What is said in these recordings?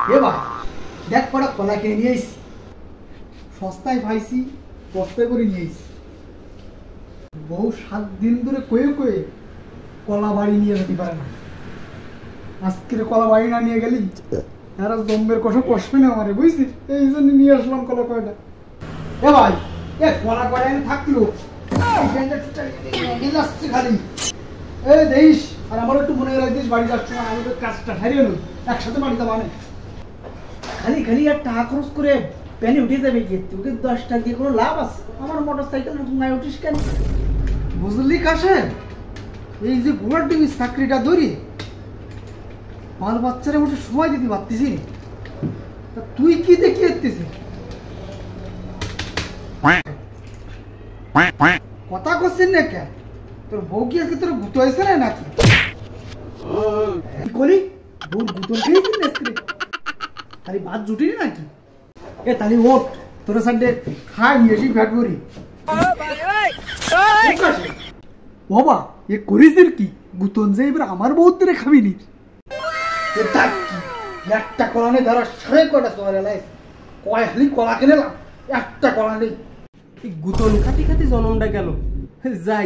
এ ভাই দেখ কটা কলা কিনে নিয়ে এসছি, সস্তায় পাইছি, বস্তায় করে নিয়ে এসছি। বহু 7 দিন ধরে কয়ে কয়ে কলা বাড়ি নিয়ে যেতে পারে না। আজকের কলা বাড়ি না নিয়ে গেলি এরা জম্বের কথা কষবে না আমারে, বুঝছিস? এই জন্য নিয়ে আসলাম কলা কয়টা। এ ভাই এ কলা কয়টা এনে থাকলো খালি এ দেখিস, আর আমার একটু মনে রাখিস বাড়ি যাচ্ছ না, আমি তো কাজটা হারিয়ে নি একসাথে বাড়িতে মানে খালি খালি আর টাকা খরচ করে প্যানে উঠে যাবে কি? তোকে 10 টাকা দিয়ে কোনো লাভ আছে? আমার মোটর সাইকেল নাই উঠিস কেন? বুঝলি কাশেম, এই যে ঘোড়ার ডিবির চাকরিটা ধরি বাল বাচ্চারা উঠে সময় দিতে পারতেছি, তা তুই কি দেখি এসতেছিস? কথা করছিস না কে? তোর বউ কি আজকে তোর ভূত হয়েছে না নাকি? কি করি বউ ভূতন খেয়েছিস না? তাহলে ভাত জুটিনি নাকি? এ তাহলে ওঠ, তোর সাথে খাই নিয়ে এসি ব্যাট করি। বাবা এ করিস কি গুতন যে এবার আমার বউ ধরে খাবি নি? একটা কলা নেই ধরা সাড়ে কয়টা তোমার এলাইস কয় হালি কলা কিনেলাম, একটা কলা নেই। গুতন খাটি খাটি জনমটা গেল। যাই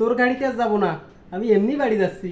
তোর গাড়িতে আর যাবো না, আমি এমনি বাড়ি যাচ্ছি।